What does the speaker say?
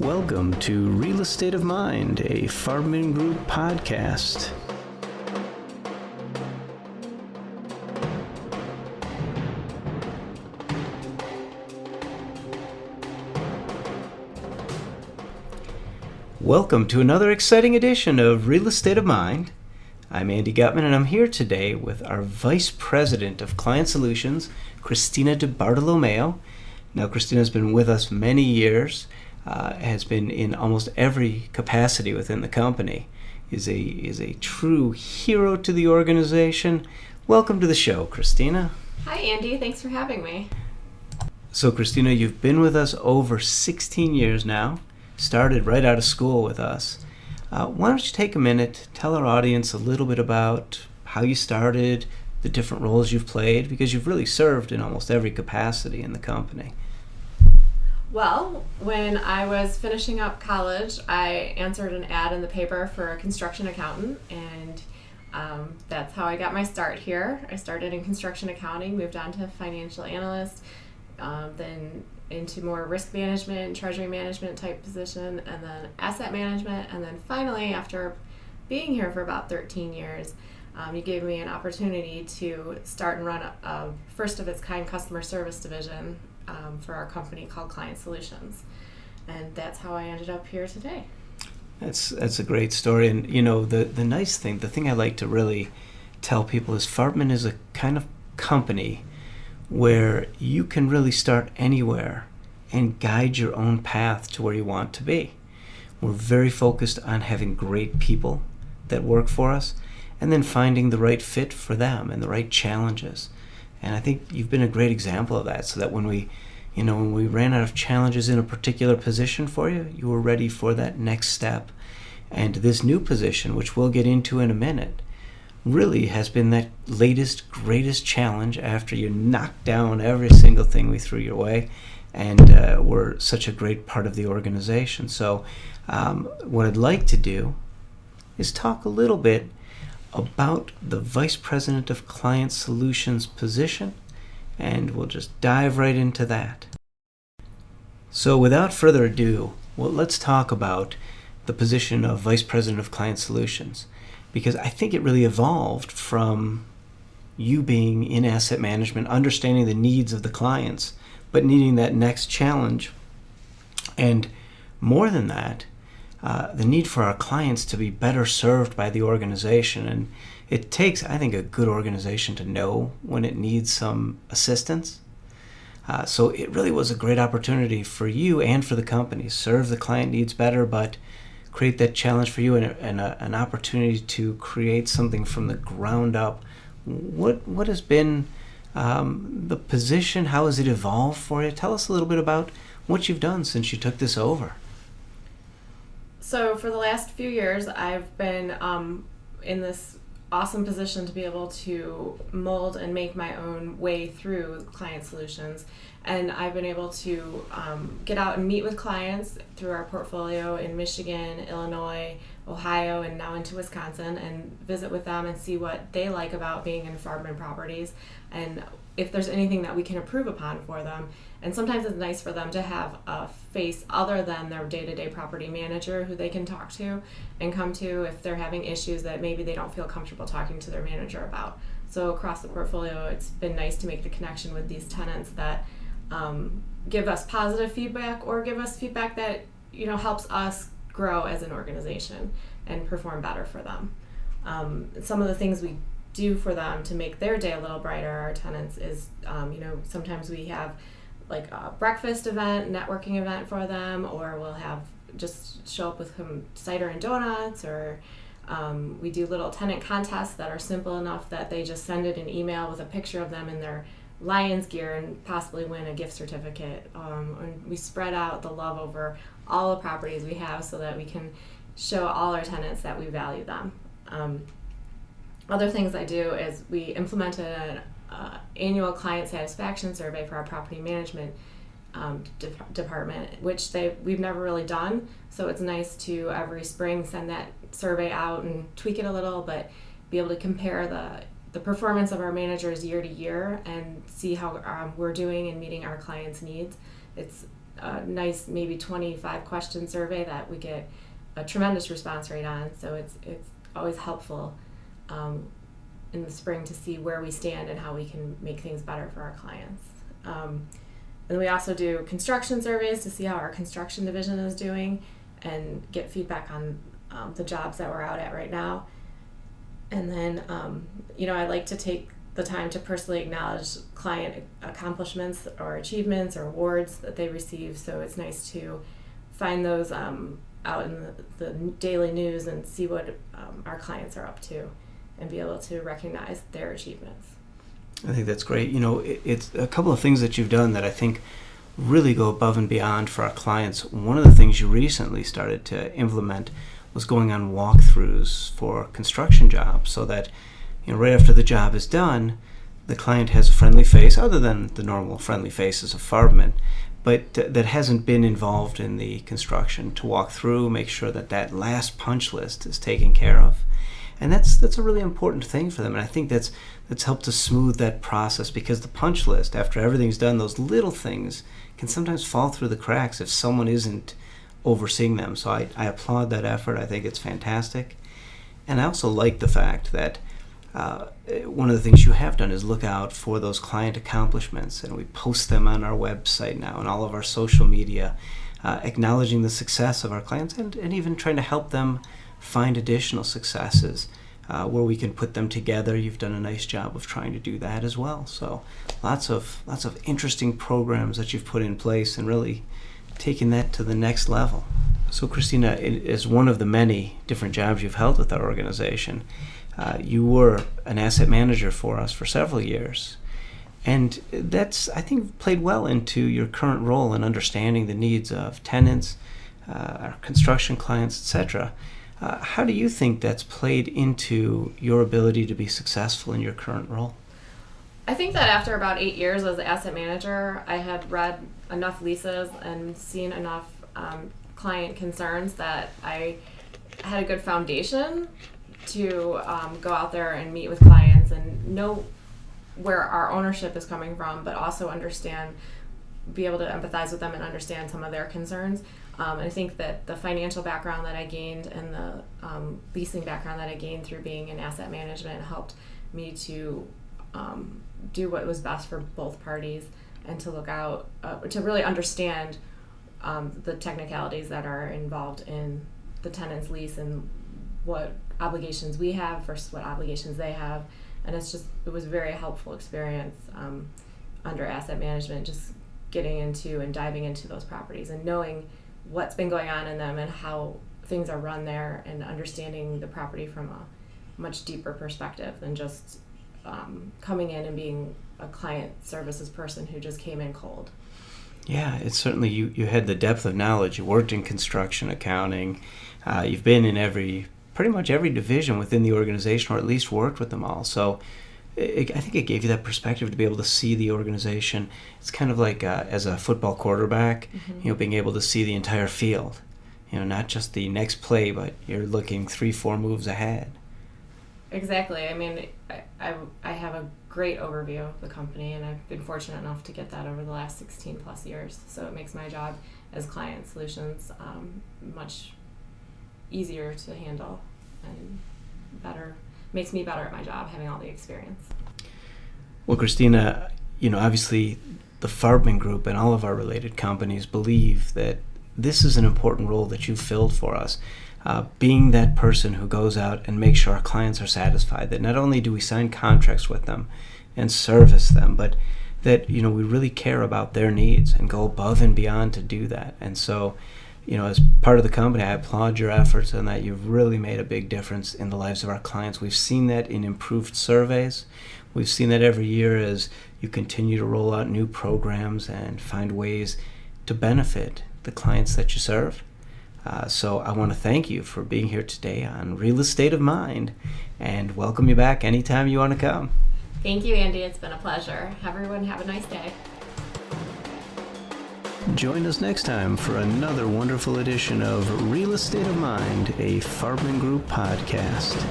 Welcome to Real Estate of Mind, a Farbman Group podcast. Welcome to another exciting edition of Real Estate of Mind. I'm Andy Gutman, and I'm here today with our Vice President of Client Solutions, Christina Dibartolomeo. Now, Christina's been with us many years. Has been in almost every capacity within the company, is a true hero to the organization. Welcome to the show, Christina. Hi, Andy. Thanks for having me. So, Christina, you've been with us over 16 years now, started right out of school with us. Why don't you take a minute, tell our audience a little bit about how you started, the different roles you've played, because you've really served in almost every capacity in the company. Well, when I was finishing up college, I answered an ad in the paper for a construction accountant, and that's how I got my start here. I started in construction accounting, moved on to financial analyst, then into more risk management, treasury management type position, and then asset management, and then finally, after being here for about 13 years, you gave me an opportunity to start and run a first of its kind customer service division for our company called Client Solutions, and that's how I ended up here today. That's a great story, and you know the nice thing, the thing I like to really tell people is Farbman is a kind of company where you can really start anywhere and guide your own path to where you want to be. We're very focused on having great people that work for us, and then finding the right fit for them and the right challenges. And I think you've been a great example of that, so that when we ran out of challenges in a particular position for you, you were ready for that next step. And this new position, which we'll get into in a minute, really has been that latest, greatest challenge after you knocked down every single thing we threw your way, and were such a great part of the organization. So what I'd like to do is talk a little bit about the Vice President of Client Solutions position, and we'll just dive right into that. So without further ado, let's talk about the position of Vice President of Client Solutions, because I think it really evolved from you being in asset management, understanding the needs of the clients, but needing that next challenge, and more than that, the need for our clients to be better served by the organization. And it takes, I think, a good organization to know when it needs some assistance. So it really was a great opportunity for you and for the company. Serve the client needs better, but create that challenge for you and an opportunity to create something from the ground up. What has been the position? How has it evolved for you? Tell us a little bit about what you've done since you took this over. So for the last few years, I've been in this awesome position to be able to mold and make my own way through Client Solutions. And I've been able to get out and meet with clients through our portfolio in Michigan, Illinois, Ohio, and now into Wisconsin, and visit with them and see what they like about being in Farbman properties, and if there's anything that we can improve upon for them. And sometimes it's nice for them to have a face other than their day-to-day property manager who they can talk to and come to if they're having issues that maybe they don't feel comfortable talking to their manager about. So across the portfolio, it's been nice to make the connection with these tenants that give us positive feedback or give us feedback that helps us grow as an organization and perform better for them. Some of the things we do for them to make their day a little brighter, our tenants, is sometimes we have like a breakfast event, networking event for them, or we'll have just show up with some cider and donuts, or we do little tenant contests that are simple enough that they just send it an email with a picture of them in their Lions gear and possibly win a gift certificate. And we spread out the love over all the properties we have so that we can show all our tenants that we value them. Other things I do is we implemented an annual client satisfaction survey for our property management department, which we've never really done. So it's nice to every spring send that survey out and tweak it a little, but be able to compare the performance of our managers year to year and see how we're doing and meeting our clients' needs. It's a nice maybe 25 question survey that we get a tremendous response rate on. So it's always helpful in the spring to see where we stand and how we can make things better for our clients. And we also do construction surveys to see how our construction division is doing and get feedback on the jobs that we're out at right now. And then, I like to take the time to personally acknowledge client accomplishments or achievements or awards that they receive. So it's nice to find those out in the daily news and see what our clients are up to and be able to recognize their achievements. I think that's great. It's a couple of things that you've done that I think really go above and beyond for our clients. One of the things you recently started to implement was going on walkthroughs for construction jobs so that, right after the job is done, the client has a friendly face, other than the normal friendly faces of farbmen, but that hasn't been involved in the construction, to walk through, make sure that last punch list is taken care of. And that's a really important thing for them. And I think that's helped to smooth that process, because the punch list, after everything's done, those little things can sometimes fall through the cracks if someone isn't overseeing them. So I applaud that effort. I think it's fantastic. And I also like the fact that one of the things you have done is look out for those client accomplishments, and we post them on our website now and all of our social media, acknowledging the success of our clients and even trying to help them find additional successes where we can put them together. You've done a nice job of trying to do that as well. So lots of interesting programs that you've put in place and really taking that to the next level. So Christina, as one of the many different jobs you've held with our organization, you were an asset manager for us for several years. And that's, I think, played well into your current role in understanding the needs of tenants, our construction clients, etc. How do you think that's played into your ability to be successful in your current role? I think that after about 8 years as an asset manager, I had read enough leases and seen enough client concerns that I had a good foundation to go out there and meet with clients and know where our ownership is coming from, but also be able to empathize with them and understand some of their concerns. And I think that the financial background that I gained and the leasing background that I gained through being in asset management helped me to do what was best for both parties and to look out, to really understand the technicalities that are involved in the tenant's lease and what obligations we have versus what obligations they have. And it was a very helpful experience under asset management, just getting into and diving into those properties and knowing what's been going on in them and how things are run there, and understanding the property from a much deeper perspective than just coming in and being a client services person who just came in cold. Yeah, it's certainly, you had the depth of knowledge. You worked in construction, accounting. You've been in pretty much every division within the organization, or at least worked with them all. So I think it gave you that perspective to be able to see the organization. It's kind of like as a football quarterback, Mm-hmm. being able to see the entire field. Not just the next play, but you're looking 3-4 moves ahead. Exactly. I mean, I have a great overview of the company, and I've been fortunate enough to get that over the last 16 plus years. So it makes my job as client solutions much easier to handle and makes me better at my job, having all the experience. Well, Christina, obviously the Farbman Group and all of our related companies believe that this is an important role that you've filled for us. Being that person who goes out and makes sure our clients are satisfied, that not only do we sign contracts with them and service them, but that we really care about their needs and go above and beyond to do that. And so, as part of the company, I applaud your efforts and that you've really made a big difference in the lives of our clients. We've seen that in improved surveys. We've seen that every year as you continue to roll out new programs and find ways to benefit the clients that you serve. So I want to thank you for being here today on Real Estate of Mind, and welcome you back anytime you want to come. Thank you, Andy. It's been a pleasure. Everyone have a nice day. Join us next time for another wonderful edition of Real Estate of Mind, a Farbman Group podcast.